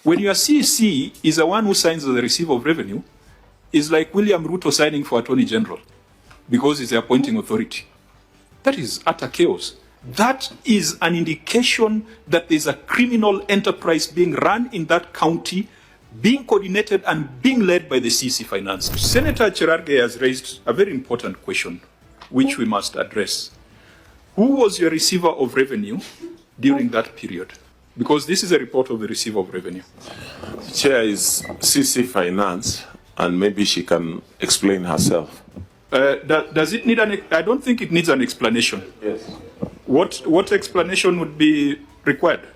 When your CEC is the one who signs as the receiver of revenue, it's like William Ruto signing for Attorney General because he's the appointing authority. That is utter chaos. That is an indication that there's a criminal enterprise being run in that county, being coordinated and being led by the CC Finance. Senator Cherargei has raised a very important question, which we must address. Who was your receiver of revenue during that period? Because this is a report of the receiver of revenue. The chair is CC Finance, and maybe she can explain herself. Does it need I don't think it needs an explanation. Yes. What explanation would be required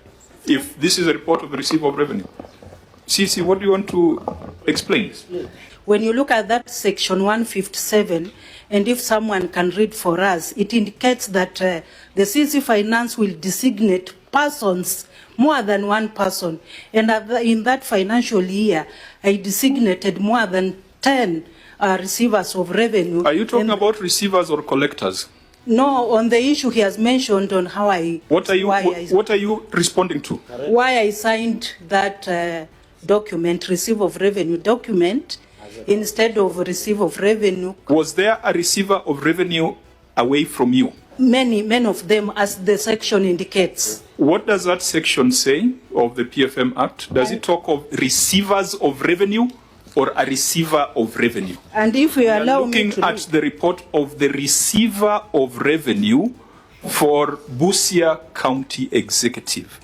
if this is a report of the receiver of revenue? CC, what do you want to explain? When you look at that section 157, and if someone can read for us, it indicates that the CC Finance will designate persons, more than one person. And in that financial year, I designated more than 10 receivers of revenue. Are you talking about receivers or collectors? No, on the issue he has mentioned on how I... What are you responding to? Why I signed that document, receiver of revenue document, instead of receiver of revenue. Was there a receiver of revenue away from you? Many of them, as the section indicates. What does that section say of the PFM Act? Does it talk of receivers of revenue or a receiver of revenue? And if you allow me to... Looking at the report of the receiver of revenue for Busia County Executive.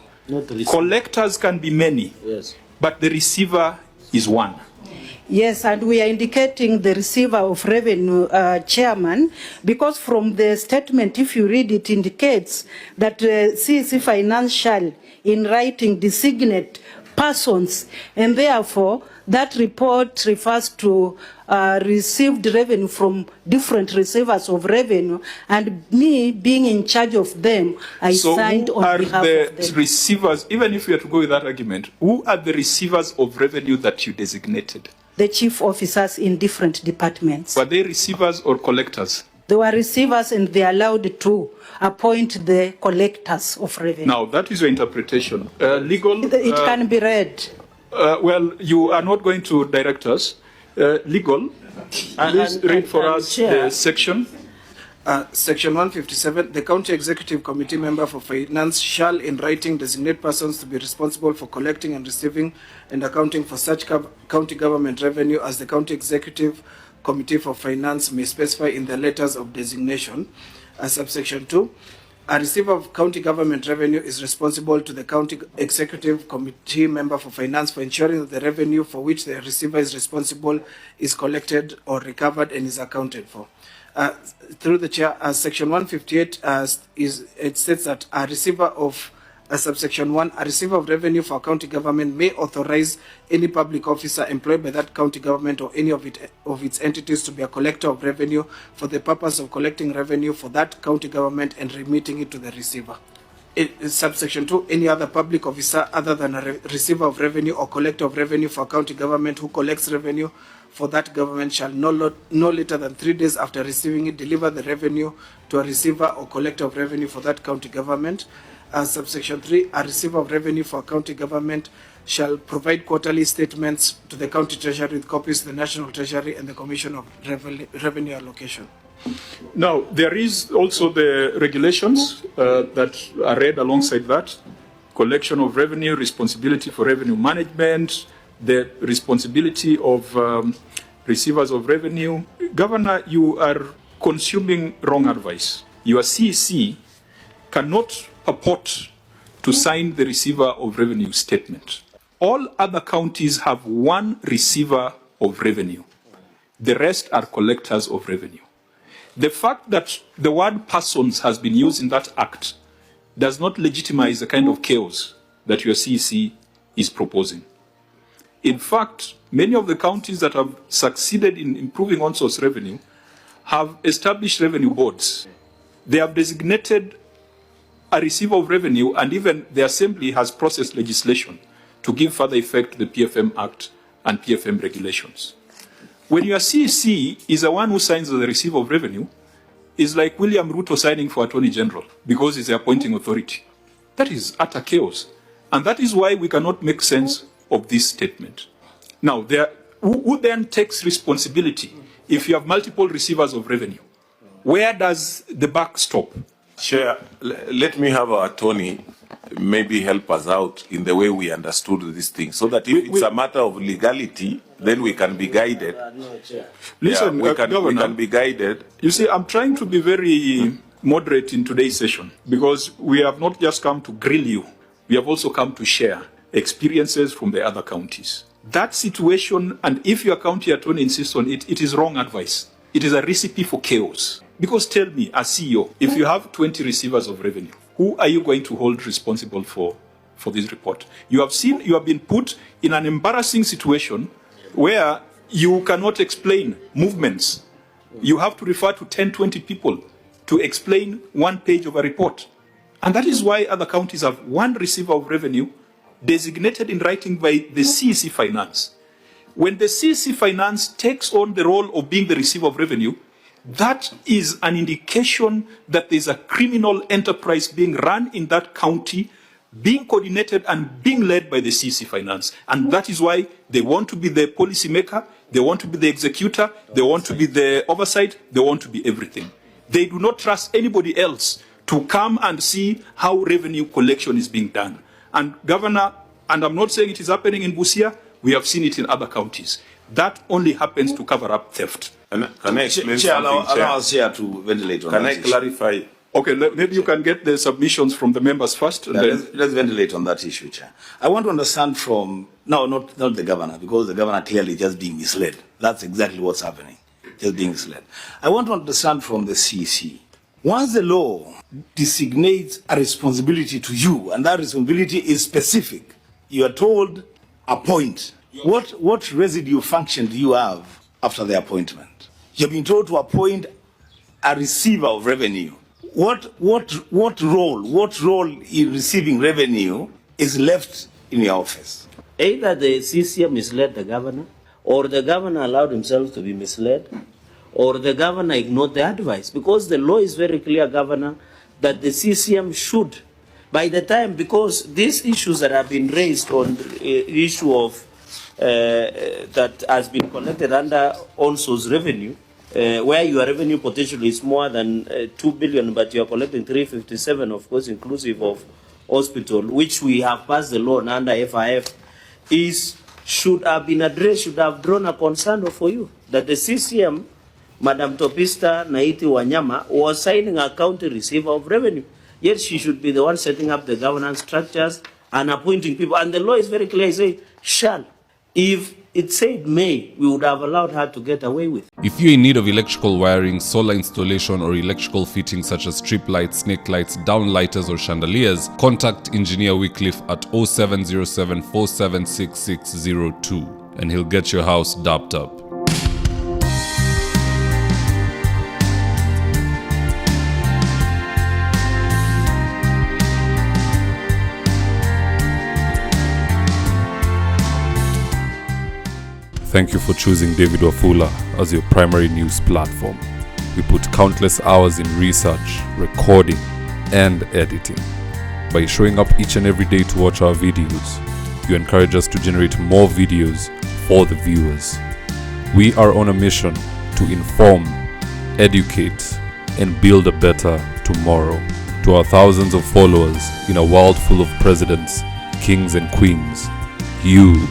Collectors can be many, yes, but the receiver is one. Yes, and we are indicating the receiver of revenue, chairman, because from the statement, if you read it, indicates that CC Finance shall, in writing, designate persons, and therefore that report refers to received revenue from different receivers of revenue, and me being in charge of them, I signed on behalf of them. So who are the receivers, even if you are to go with that argument, who are the receivers of revenue that you designated? The chief officers in different departments. Were they receivers or collectors? They were receivers, and they are allowed to appoint the collectors of revenue. Now, that is your interpretation. Legal... It can be read. Well, you are not going to direct us. Legal, please read for us the section. Section 157, the County Executive Committee member for Finance shall in writing designate persons to be responsible for collecting and receiving and accounting for such county government revenue as the County Executive Committee for Finance may specify in the letters of designation. Subsection 2, a receiver of county government revenue is responsible to the County Executive Committee member for Finance for ensuring that the revenue for which the receiver is responsible is collected or recovered and is accounted for. Through the chair, section 158 it states that a receiver of subsection 1, a receiver of revenue for a county government may authorize any public officer employed by that county government or any of its entities to be a collector of revenue for the purpose of collecting revenue for that county government and remitting it to the receiver. Subsection 2, any other public officer other than a receiver of revenue or collector of revenue for a county government who collects revenue for that government shall no later than 3 days after receiving it deliver the revenue to a receiver or collector of revenue for that county government. Subsection 3, a receiver of revenue for a county government shall provide quarterly statements to the county treasury with copies to the National Treasury and the Commission of Revenue Allocation. Now, there is also the regulations that are read alongside that. Collection of revenue, responsibility for revenue management, the responsibility of receivers of revenue. Governor, you are consuming wrong advice. Your CEC cannot purport to sign the receiver of revenue statement. All other counties have one receiver of revenue. The rest are collectors of revenue. The fact that the word persons has been used in that act does not legitimize the kind of chaos that your CEC is proposing. In fact, many of the counties that have succeeded in improving on-source revenue have established revenue boards. They have designated a receiver of revenue, and even the Assembly has processed legislation to give further effect to the PFM Act and PFM regulations. When your CEC is the one who signs as the receiver of revenue, it's like William Ruto signing for Attorney General because he's the appointing authority. That is utter chaos. And that is why we cannot make sense of this statement. Now, who then takes responsibility if you have multiple receivers of revenue? Where does the buck stop? Chair, let me have our attorney maybe help us out in the way we understood this thing, so that if it's a matter of legality, then we can be guided. Listen, we Governor, can be guided. You see, I'm trying to be very moderate in today's session because we have not just come to grill you, we have also come to share experiences from the other counties. That situation, and if your county attorney insists on it, it is wrong advice. It is a recipe for chaos. Because tell me, as CEO, if you have 20 receivers of revenue, who are you going to hold responsible for this report? You have been put in an embarrassing situation where you cannot explain movements. You have to refer to 10, 20 people to explain one page of a report. And that is why other counties have one receiver of revenue designated in writing by the CEC Finance. When the CEC Finance takes on the role of being the receiver of revenue, that is an indication that there's a criminal enterprise being run in that county, being coordinated and being led by the CEC Finance. And that is why they want to be the policy maker, they want to be the executor, they want to be the oversight, they want to be everything. They do not trust anybody else to come and see how revenue collection is being done. And Governor, and I'm not saying it is happening in Busia, we have seen it in other counties. That only happens to cover up theft. Can I explain Chair, something, allow us here to ventilate on Can that I issue. clarify? Okay, maybe you can get the submissions from the members first. And Yeah, then let's ventilate on that issue, Chair. I want to understand from, no, not the governor, because the governor clearly just being misled. That's exactly what's happening, just being misled. I want to understand from the CEC. Once the law designates a responsibility to you, and that responsibility is specific, you are told, appoint. What residue function do you have after the appointment? You've been told to appoint a receiver of revenue. What role in receiving revenue is left in your office? Either the CCM misled the governor, or the governor allowed himself to be misled, or the governor ignored the advice. Because the law is very clear, Governor, that the CCM should, by the time, because these issues that have been raised on the issue of that has been collected under on-source revenue, where your revenue potential is more than 2 billion, but you are collecting 357, of course, inclusive of hospital, which we have passed the law on under FIF, should have been addressed, should have drawn a concern for you, that the CCM, Madam Topista Naiti Wanyama, was signing a county receiver of revenue. Yet she should be the one setting up the governance structures and appointing people. And the law is very clear, it says, shall. If it said may, we would have allowed her to get away with. If you're in need of electrical wiring, solar installation, or electrical fittings such as strip lights, snake lights, downlighters, or chandeliers, contact Engineer Wycliffe at 0707 476602 and he'll get your house dapped up. Thank you for choosing David Wafula as your primary news platform. We put countless hours in research, recording, and editing. By showing up each and every day to watch our videos, you encourage us to generate more videos for the viewers. We are on a mission to inform, educate, and build a better tomorrow. To our thousands of followers in a world full of presidents, kings, and queens, you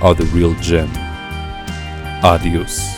are the real gem. Adios.